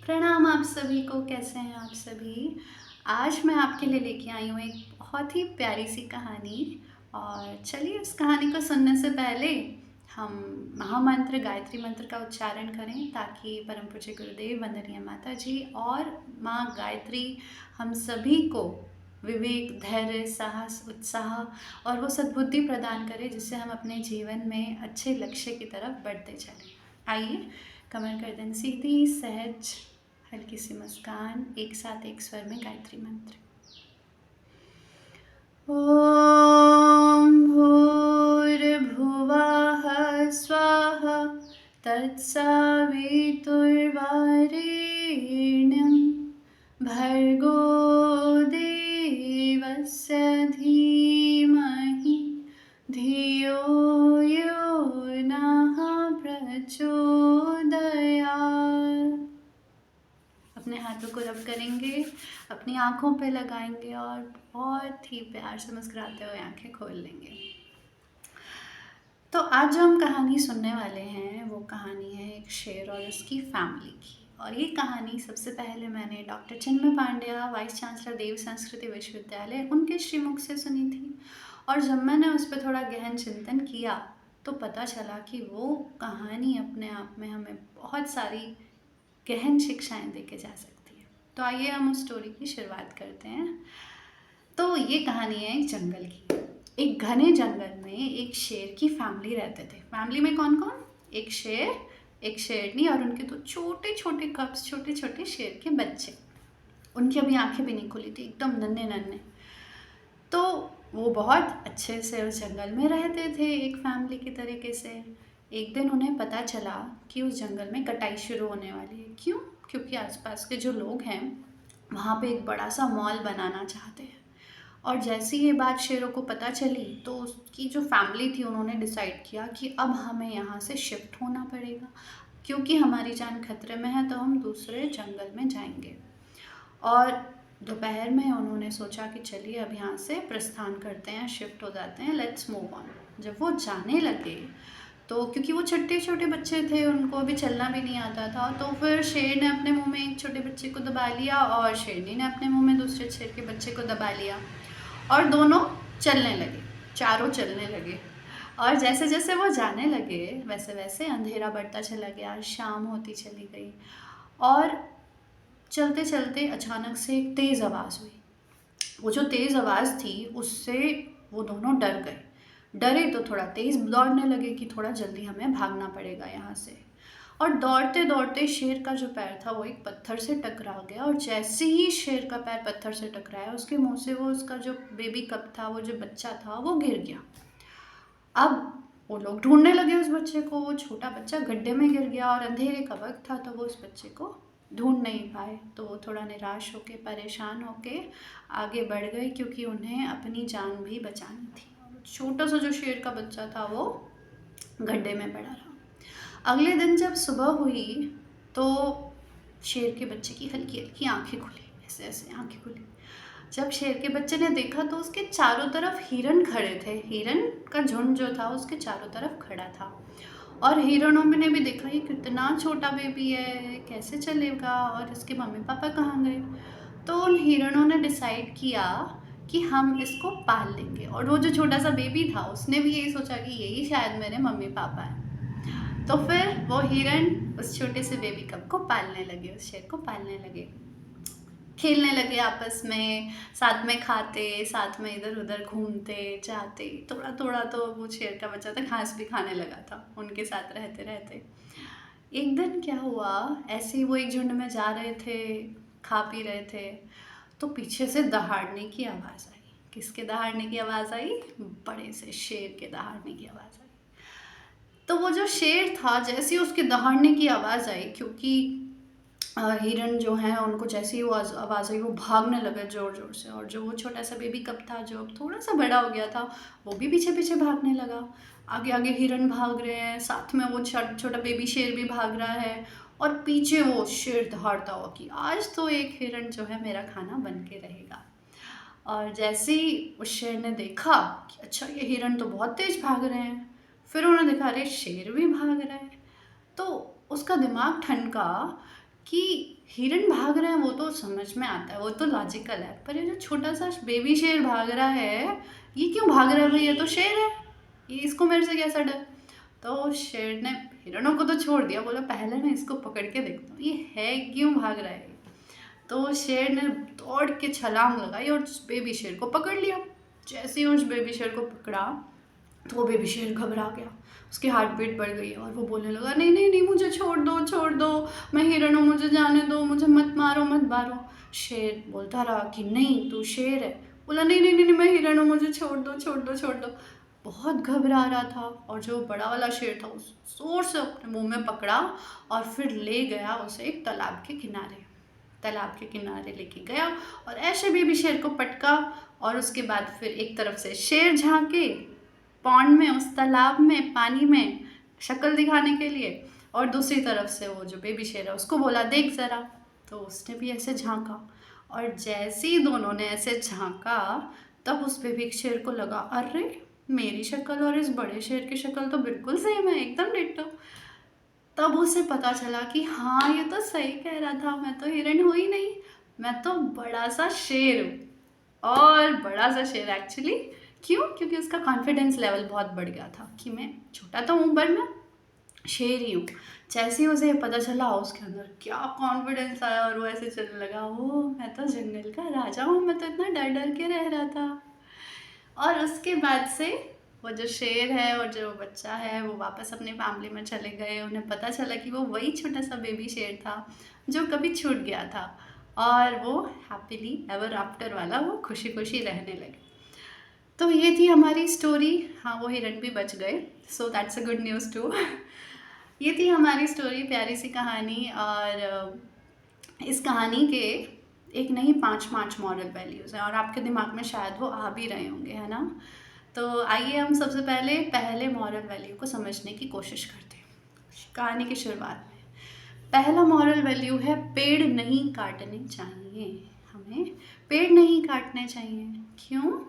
प्रणाम आप सभी को। कैसे हैं आप सभी। आज मैं आपके लिए लेके आई हूँ एक बहुत ही प्यारी सी कहानी। और चलिए इस कहानी को सुनने से पहले हम महामंत्र गायत्री मंत्र का उच्चारण करें ताकि परम पूज्य गुरुदेव, वंदनीय माता जी और माँ गायत्री हम सभी को विवेक, धैर्य, साहस, उत्साह और वो सद्बुद्धि प्रदान करे जिससे हम अपने जीवन में अच्छे लक्ष्य की तरफ बढ़ते चलें। आइए, कमर गर्दन सीधी, सहज, हल्की सी मुस्कान, एक साथ एक स्वर में गायत्री मंत्र। ॐ भूर्भुवः स्वाहा तत्सवितुर्वरेण्यं भर्गो देवस्य धीमहि धियो यो नः प्रचोदयात्। अपने हाथों को रब करेंगे, अपनी आँखों पे लगाएंगे और बहुत ही प्यार से मुस्कुराते हुए आँखें खोल लेंगे। तो आज जो हम कहानी सुनने वाले हैं वो कहानी है एक शेर और उसकी फैमिली की। और ये कहानी सबसे पहले मैंने डॉक्टर चिन्मय पांड्या, वाइस चांसलर देव संस्कृति विश्वविद्यालय, उनके श्रीमुख से सुनी थी। और जब मैंने उस पर थोड़ा गहन चिंतन किया तो पता चला कि वो कहानी अपने आप में हमें बहुत सारी गहन शिक्षाएं देके जा सकती है। तो आइए हम उस स्टोरी की शुरुआत करते हैं। तो ये कहानी है एक जंगल की। एक घने जंगल में एक शेर की फैमिली रहते थे। फैमिली में कौन कौन? एक शेर, एक शेरनी और उनके दो छोटे छोटे कप्स, छोटे छोटे शेर के बच्चे। उनकी अभी आंखें भी नहीं खुली थी, एकदम नन्हे नन्हे। तो वो बहुत अच्छे से उस जंगल में रहते थे एक फैमिली की तरीके से। एक दिन उन्हें पता चला कि उस जंगल में कटाई शुरू होने वाली है। क्यों? क्योंकि आसपास के जो लोग हैं वहाँ पे एक बड़ा सा मॉल बनाना चाहते हैं। और जैसे ये बात शेरों को पता चली तो उसकी जो फैमिली थी उन्होंने डिसाइड किया कि अब हमें यहाँ से शिफ्ट होना पड़ेगा, क्योंकि हमारी जान खतरे में है, तो हम दूसरे जंगल में जाएंगे। और दोपहर में उन्होंने सोचा कि चलिए अब यहाँ से प्रस्थान करते हैं, शिफ्ट हो जाते हैं, लेट्स मूव ऑन। जब वो जाने लगे तो क्योंकि वो छोटे छोटे बच्चे थे, उनको अभी चलना भी नहीं आता था, तो फिर शेर ने अपने मुंह में एक छोटे बच्चे को दबा लिया और शेरनी ने अपने मुंह में दूसरे शेर के बच्चे को दबा लिया और दोनों चलने लगे, चारों चलने लगे। और जैसे जैसे वो जाने लगे वैसे वैसे अंधेरा बढ़ता चला गया, शाम होती चली गई। और चलते चलते अचानक से एक तेज़ आवाज़ हुई। वो जो तेज़ आवाज़ थी उससे वो दोनों डर गए। डरे तो थोड़ा तेज़ दौड़ने लगे कि थोड़ा जल्दी हमें भागना पड़ेगा यहाँ से। और दौड़ते दौड़ते शेर का जो पैर था वो एक पत्थर से टकरा गया। और जैसे ही शेर का पैर पत्थर से टकराया उसके मुंह से वो उसका जो बेबी कप था, वो जो बच्चा था, वो गिर गया। अब वो लोग ढूंढने लगे उस बच्चे को। वो छोटा बच्चा गड्ढे में गिर गया और अंधेरे का वक्त था तो वो उस बच्चे को ढूंढ नहीं पाए। तो वो थोड़ा निराश होके, परेशान होके आगे बढ़ गए, क्योंकि उन्हें अपनी जान भी बचानी थी। छोटा सा जो शेर का बच्चा था वो गड्ढे में पड़ा रहा। अगले दिन जब सुबह हुई तो शेर के बच्चे की हल्की हल्की आंखें खुली, ऐसे ऐसे आंखें खुली। जब शेर के बच्चे ने देखा तो उसके चारों तरफ हिरन खड़े थे। हिरन का झुंड जो था उसके चारों तरफ खड़ा था। और हिरणों ने भी देखा ये कितना छोटा बेबी है, कैसे चलेगा, और इसके मम्मी पापा कहाँ गए। तो उन हिरणों ने डिसाइड किया कि हम इसको पाल लेंगे। और वो जो छोटा सा बेबी था उसने भी यही सोचा कि यही शायद मेरे मम्मी पापा हैं। तो फिर वो हिरण उस छोटे से बेबी कब को पालने लगे, उस शेर को पालने लगे, खेलने लगे आपस में, साथ में खाते, साथ में इधर उधर घूमते जाते। थोड़ा थोड़ा तो वो शेर का बच्चा था घास भी खाने लगा था उनके साथ रहते रहते। एक दिन क्या हुआ, ऐसे ही वो एक झुंड में जा रहे थे, खा पी रहे थे, तो पीछे से दहाड़ने की आवाज़ आई। किसके दहाड़ने की आवाज़ आई? बड़े से शेर के दहाड़ने की आवाज़ आई। तो वो जो शेर था, जैसे ही उसके दहाड़ने की आवाज़ आई, क्योंकि हिरन जो हैं उनको जैसे ही वो आवाज़ आई वो भागने लगे ज़ोर ज़ोर से। और जो वो छोटा सा बेबी कब था जो अब थोड़ा सा बड़ा हो गया था वो भी पीछे पीछे भागने लगा। आगे आगे हिरन भाग रहे हैं, साथ में वो छोटा बेबी शेर भी भाग रहा है, और पीछे वो शेर दहाड़ता हुआ कि आज तो एक हिरन जो है मेरा खाना बन के रहेगा। और जैसे ही उस शेर ने देखा कि अच्छा ये हिरन तो बहुत तेज़ भाग रहे हैं, फिर उन्होंने देखा अरे शेर भी भाग रहा है, तो उसका दिमाग ठनका कि हिरन भाग रहा है वो तो समझ में आता है, वो तो लॉजिकल है, पर ये जो छोटा सा बेबी शेर भाग रहा है, ये क्यों भाग रहा है भाई, ये तो शेर है, ये इसको मेरे से कैसा डर। तो शेर ने हिरणों को तो छोड़ दिया, बोला पहले मैं इसको पकड़ के देखता हूँ ये है क्यों भाग रहा है। तो शेर ने दौड़ के छलांग लगाई और उस बेबी शेर को पकड़ लिया। जैसे ही उस बेबी शेर को पकड़ा तो वो बेबी शेर घबरा गया, उसकी हार्ट बीट बढ़ गई और वो बोलने लगा नहीं नहीं नहीं, मुझे छोड़ दो, मैं हिरण हूँ, मुझे जाने दो, मुझे मत मारो। शेर बोलता रहा कि नहीं तू शेर है। बोला नहीं नहीं नहीं, मैं हिरण हूँ, मुझे छोड़ दो। बहुत घबरा रहा था और जो बड़ा वाला शेर था उस जोर से अपने मुंह में पकड़ा और फिर ले गया उसे एक तालाब के किनारे लेके गया और ऐसे बेबी शेर को पटका। और उसके बाद फिर एक तरफ से शेर झांके पॉन्ड में, उस तालाब में, पानी में शक्ल दिखाने के लिए, और दूसरी तरफ से वो जो बेबी शेर है उसको बोला देख ज़रा। तो उसने भी ऐसे झांका और जैसे ही दोनों ने ऐसे झांका तब उस बेबी शेर को लगा अरे मेरी शक्ल और इस बड़े शेर की शक्ल तो बिल्कुल सेम है, एकदम डिट्टो। तब उसे पता चला कि हाँ ये तो सही कह रहा था, मैं तो हिरण हूँ ही नहीं, मैं तो बड़ा सा शेर हूँ। और बड़ा सा शेर एक्चुअली क्यों, क्योंकि उसका कॉन्फिडेंस लेवल बहुत बढ़ गया था कि मैं छोटा तो हूँ पर मैं शेर ही हूँ। जैसे ही उसे पता चला उसके अंदर क्या कॉन्फिडेंस आया और वो ऐसे चलने लगा, ओ मैं तो जंगल का राजा हूँ, मैं तो इतना डर डर के रह रहा था। और उसके बाद से वो जो शेर है और जो बच्चा है वो वापस अपनी फैमिली में चले गए। उन्हें पता चला कि वो वही छोटा सा बेबी शेर था जो कभी छूट गया था, और वो हैप्पीली एवर आफ्टर वाला वो खुशी खुशी रहने लगे। तो ये थी हमारी स्टोरी। हाँ वो हिरण भी बच गए, so that's a good news too. ये थी हमारी स्टोरी, प्यारी सी कहानी। और इस कहानी के एक नहीं पाँच मॉरल वैल्यूज़ हैं और आपके दिमाग में शायद वो आ भी रहे होंगे, है ना। तो आइए हम सबसे पहले मॉरल वैल्यू को समझने की कोशिश करते हैं कहानी की शुरुआत में। पहला मॉरल वैल्यू है पेड़ नहीं काटने चाहिए। हमें पेड़ नहीं काटने चाहिए। क्यों?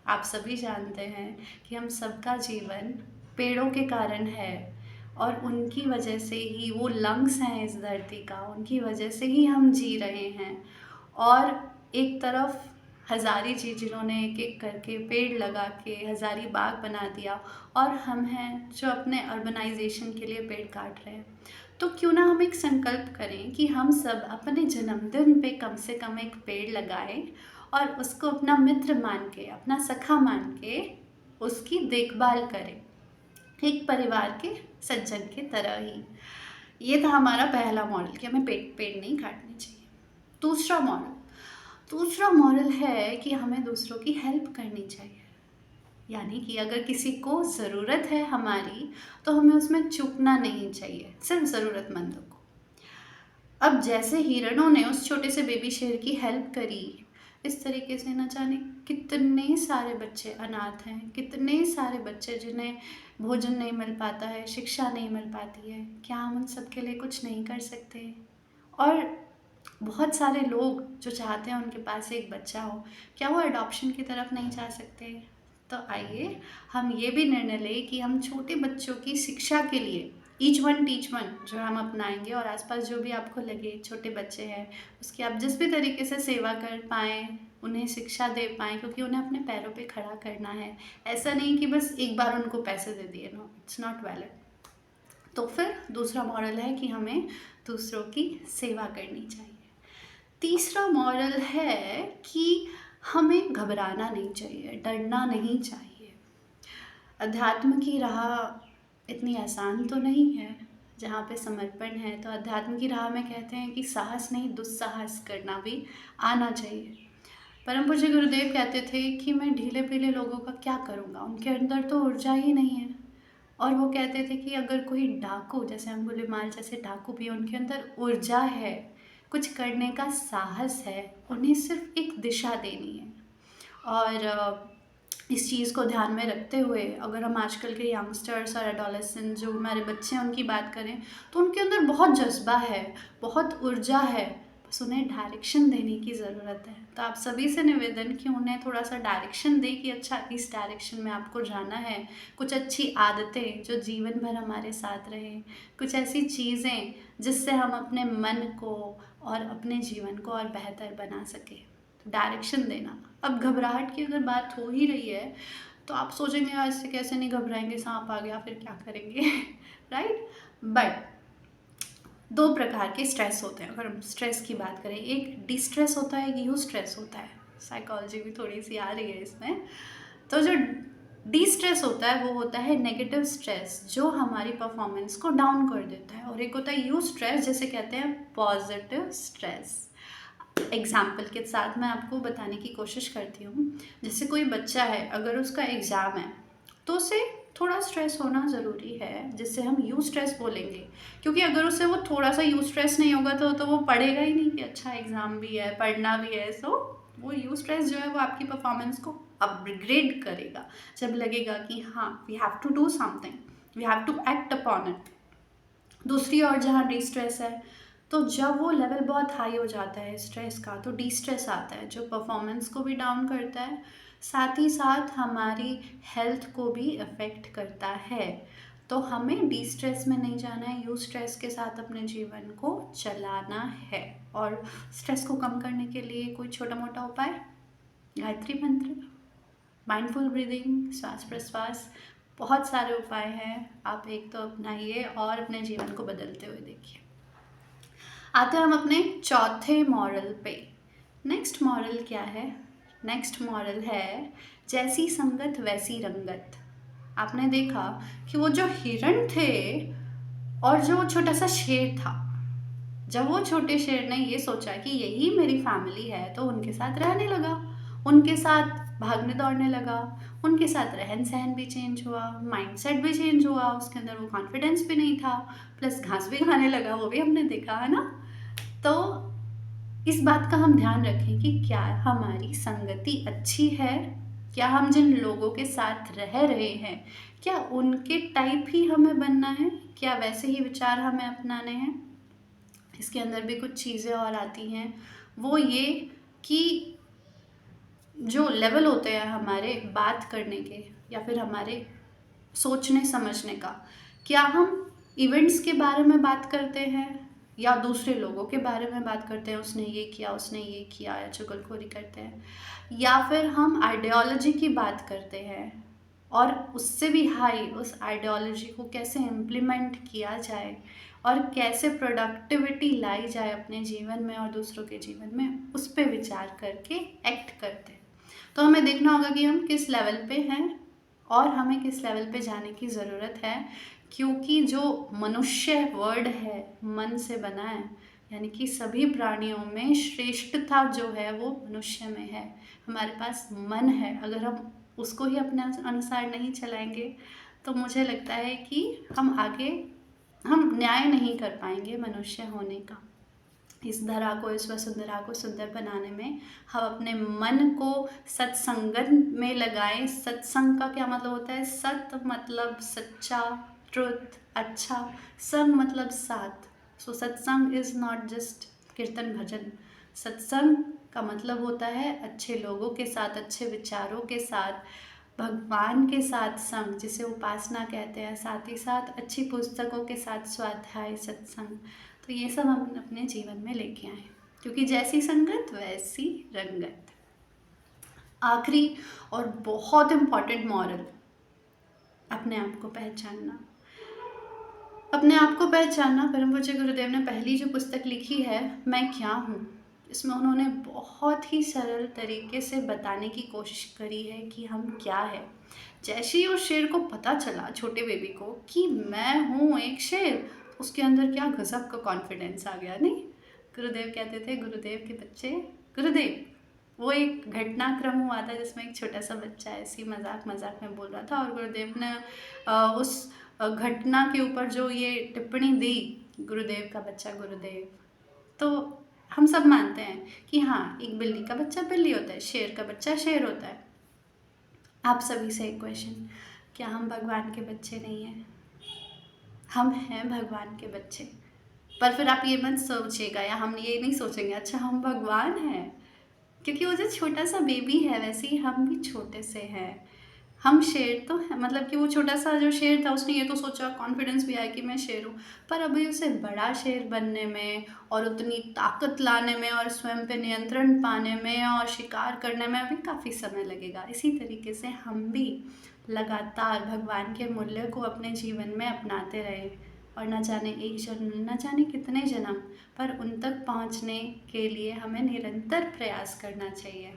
आप सभी जानते हैं कि हम सबका जीवन पेड़ों के कारण है और उनकी वजह से ही वो लंग्स हैं इस धरती का, उनकी वजह से ही हम जी रहे हैं। और एक तरफ हज़ारी जी जिन्होंने एक एक करके पेड़ लगा के हज़ारी बाग बना दिया, और हम हैं जो अपने अर्बनाइजेशन के लिए पेड़ काट रहे हैं। तो क्यों ना हम एक संकल्प करें कि हम सब अपने जन्मदिन पे कम से कम एक पेड़ लगाएं और उसको अपना मित्र मान के, अपना सखा मान के उसकी देखभाल करें, एक परिवार के सज्जन की तरह ही। ये था हमारा पहला मॉडल कि हमें पेड़ नहीं काटने चाहिए। दूसरा मॉडल है कि हमें दूसरों की हेल्प करनी चाहिए। यानी कि अगर किसी को ज़रूरत है हमारी तो हमें उसमें चूकना नहीं चाहिए, सिर्फ ज़रूरतमंदों को। अब जैसे हिरणों ने उस छोटे से बेबी शेर की हेल्प करी, इस तरीके से न जाने कितने सारे बच्चे अनाथ हैं, कितने सारे बच्चे जिन्हें भोजन नहीं मिल पाता है, शिक्षा नहीं मिल पाती है। क्या हम उन सब के लिए कुछ नहीं कर सकते? और बहुत सारे लोग जो चाहते हैं उनके पास एक बच्चा हो, क्या वो अडॉप्शन की तरफ नहीं जा सकते? तो आइए हम ये भी निर्णय लें कि हम छोटे बच्चों की शिक्षा के लिए ईच वन टीच वन जो हम अपनाएंगे, और आसपास जो भी आपको लगे छोटे बच्चे हैं उसकी आप जिस भी तरीके से सेवा कर पाएँ, उन्हें शिक्षा दे पाएँ, क्योंकि उन्हें अपने पैरों पे खड़ा करना है। ऐसा नहीं कि बस एक बार उनको पैसे दे दिए, नो, इट्स नॉट वैलिड। तो फिर दूसरा मॉडल है कि हमें दूसरों की सेवा करनी चाहिए। तीसरा मॉरल है कि हमें घबराना नहीं चाहिए, डरना नहीं चाहिए। अध्यात्म की राह इतनी आसान तो नहीं है। जहाँ पे समर्पण है तो अध्यात्म की राह में कहते हैं कि साहस नहीं दुस्साहस करना भी आना चाहिए। परम पूज्य गुरुदेव कहते थे कि मैं ढीले पीले लोगों का क्या करूँगा, उनके अंदर तो ऊर्जा ही नहीं है। और वो कहते थे कि अगर कोई डाकू जैसे अंगुलीमाल जैसे डाकू भी, उनके अंदर ऊर्जा है, कुछ करने का साहस है, उन्हें सिर्फ एक दिशा देनी है। और इस चीज़ को ध्यान में रखते हुए अगर हम आजकल के यंगस्टर्स और एडोलेसेंट जो हमारे बच्चे हैं उनकी बात करें तो उनके अंदर बहुत जज्बा है, बहुत ऊर्जा है, बस उन्हें डायरेक्शन देने की ज़रूरत है। तो आप सभी से निवेदन कि उन्हें थोड़ा सा डायरेक्शन दें कि अच्छा इस डायरेक्शन में आपको जाना है। कुछ अच्छी आदतें जो जीवन भर हमारे साथ रहें, कुछ ऐसी चीज़ें जिससे हम अपने मन को और अपने जीवन को और बेहतर बना सकें। तो डायरेक्शन देना। अब घबराहट की अगर बात हो ही रही है तो आप सोचेंगे यार इससे कैसे नहीं घबराएंगे, सांप आ गया फिर क्या करेंगे राइट। बट 2 प्रकार के स्ट्रेस होते हैं। अगर हम स्ट्रेस की बात करें, एक डिस्ट्रेस होता है, एक यू स्ट्रेस होता है। साइकोलॉजी भी थोड़ी सी आ रही है इसमें। तो जो डिस्ट्रेस होता है वो होता है नेगेटिव स्ट्रेस जो हमारी परफॉर्मेंस को डाउन कर देता है, और एक होता है यू स्ट्रेस जिसे कहते हैं पॉजिटिव स्ट्रेस। एग्जाम्पल के साथ मैं आपको बताने की कोशिश करती हूँ। जैसे कोई बच्चा है, अगर उसका एग्ज़ाम है तो उसे थोड़ा स्ट्रेस होना ज़रूरी है, जिससे हम यू स्ट्रेस बोलेंगे। क्योंकि अगर उसे वो थोड़ा सा यू स्ट्रेस नहीं होगा तो वो पढ़ेगा ही नहीं कि अच्छा एग्ज़ाम भी है, पढ़ना भी है। सो वो यू स्ट्रेस जो है वो आपकी परफॉर्मेंस को अपग्रेड करेगा। जब लगेगा कि हाँ we have to do something, we have to act upon it. दूसरी ओर जहाँ डी स्ट्रेस है, तो जब वो लेवल बहुत हाई हो जाता है स्ट्रेस का तो डी स्ट्रेस आता है जो परफॉर्मेंस को भी डाउन करता है, साथ ही साथ हमारी हेल्थ को भी अफेक्ट करता है। तो हमें डी स्ट्रेस में नहीं जाना है, यू स्ट्रेस के साथ अपने जीवन को चलाना है। और स्ट्रेस को कम करने के लिए कोई छोटा मोटा उपाय, गायत्री मंत्र, माइंडफुल ब्रीदिंग, श्वास प्रश्वास, बहुत सारे उपाय हैं। आप एक तो अपनाइए और अपने जीवन को बदलते हुए देखिए। आते हैं हम अपने चौथे मॉरल पे। नेक्स्ट मॉरल क्या है? नेक्स्ट मॉरल है जैसी संगत वैसी रंगत। आपने देखा कि वो जो हिरण थे और जो छोटा सा शेर था, जब वो छोटे शेर ने ये सोचा कि यही मेरी फैमिली है तो उनके साथ रहने लगा, उनके साथ भागने दौड़ने लगा, उनके साथ रहन सहन भी चेंज हुआ, माइंडसेट भी चेंज हुआ, उसके अंदर वो कॉन्फिडेंस भी नहीं था, प्लस घास भी खाने लगा, वो भी हमने देखा है ना। तो इस बात का हम ध्यान रखें कि क्या हमारी संगति अच्छी है, क्या हम जिन लोगों के साथ रह रहे हैं क्या उनके टाइप ही हमें बनना है, क्या वैसे ही विचार हमें अपनाने हैं। इसके अंदर भी कुछ चीज़ें और आती हैं, वो ये कि जो लेवल होते हैं हमारे बात करने के या फिर हमारे सोचने समझने का, क्या हम इवेंट्स के बारे में बात करते हैं या दूसरे लोगों के बारे में बात करते हैं, उसने ये किया उसने ये किया, या चुगलखोरी करते हैं, या फिर हम आइडियोलॉजी की बात करते हैं और उससे भी हाई उस आइडियोलॉजी को कैसे इम्प्लीमेंट किया जाए और कैसे प्रोडक्टिविटी लाई जाए अपने जीवन में और दूसरों के जीवन में, उस पर विचार करके एक्ट करते हैं। तो हमें देखना होगा कि हम किस लेवल पे हैं और हमें किस लेवल पे जाने की ज़रूरत है। क्योंकि जो मनुष्य वर्ड है मन से बना है, यानी कि सभी प्राणियों में श्रेष्ठता जो है वो मनुष्य में है। हमारे पास मन है, अगर हम उसको ही अपने अनुसार नहीं चलाएंगे तो मुझे लगता है कि हम न्याय नहीं कर पाएंगे मनुष्य होने का। इस धरा को, इस वसुंधरा को सुंदर बनाने में हम अपने मन को सत्संगत में लगाएं। सत्संग का क्या मतलब होता है? सत मतलब सच्चा, ट्रुथ, अच्छा, संग मतलब साथ। सो सत्संग इज़ नॉट जस्ट कीर्तन भजन। सत्संग का मतलब होता है अच्छे लोगों के साथ, अच्छे विचारों के साथ, भगवान के साथ संग, जिसे उपासना कहते हैं, साथ ही साथ अच्छी पुस्तकों के साथ स्वाध्याय, सत्संग। तो ये सब हम अपने जीवन में लेके आए, क्योंकि जैसी संगत वैसी रंगत। आखिरी और बहुत इम्पॉर्टेंट मॉरल, अपने आप को पहचानना। अपने आप को पहचानना, परम पूज्य गुरुदेव ने पहली जो पुस्तक लिखी है मैं क्या हूँ, इसमें उन्होंने बहुत ही सरल तरीके से बताने की कोशिश करी है कि हम क्या है। जैसे ही उस शेर को पता चला, छोटे बेबी को, कि मैं हूँ एक शेर, उसके अंदर क्या गजब का कॉन्फिडेंस आ गया। नहीं, गुरुदेव कहते थे गुरुदेव के बच्चे गुरुदेव। वो एक घटनाक्रम हुआ था जिसमें एक छोटा सा बच्चा ऐसी मजाक मजाक में बोल रहा था और गुरुदेव ने उस घटना के ऊपर जो ये टिप्पणी दी, गुरुदेव का बच्चा गुरुदेव। तो हम सब मानते हैं कि हाँ, एक बिल्ली का बच्चा बिल्ली होता है, शेर का बच्चा शेर होता है। आप सभी से एक क्वेश्चन, क्या हम भगवान के बच्चे नहीं हैं? हम हैं भगवान के बच्चे। पर फिर आप ये मत सोचिएगा या हम ये नहीं सोचेंगे अच्छा हम भगवान हैं, क्योंकि वो जो छोटा सा बेबी है वैसे ही हम भी छोटे से हैं। हम शेर तो हैं, मतलब कि वो छोटा सा जो शेर था उसने ये तो सोचा, कॉन्फिडेंस भी आया कि मैं शेर हूँ, पर अभी उसे बड़ा शेर बनने में और उतनी ताकत लाने में और स्वयं पे नियंत्रण पाने में और शिकार करने में अभी काफ़ी समय लगेगा। इसी तरीके से हम भी लगातार भगवान के मूल्य को अपने जीवन में अपनाते रहे और न जाने एक जन्म न जाने कितने जन्म, पर उन तक पहुँचने के लिए हमें निरंतर प्रयास करना चाहिए।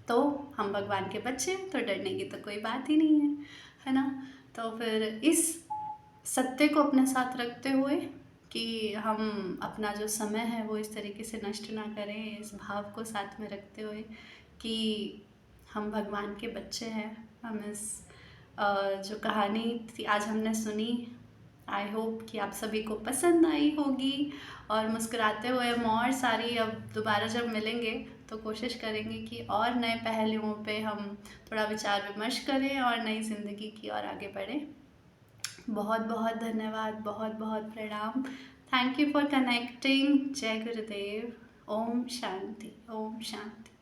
तो हम भगवान के बच्चे हैं, तो डरने की तो कोई बात ही नहीं है ना? तो फिर इस सत्य को अपने साथ रखते हुए कि हम अपना जो समय है वो इस तरीके से नष्ट ना करें, इस भाव को साथ में रखते हुए कि हम भगवान के बच्चे हैं। हम इस जो कहानी थी आज हमने सुनी, आई होप कि आप सभी को पसंद आई होगी और मुस्कुराते हुए हम और सारी अब दोबारा जब मिलेंगे तो कोशिश करेंगे कि और नए पहलुओं पे हम थोड़ा विचार विमर्श करें और नई ज़िंदगी की ओर आगे बढ़ें। बहुत बहुत धन्यवाद, बहुत बहुत प्रणाम। Thank you for connecting. जय गुरुदेव। ओम शांति, ओम शांति।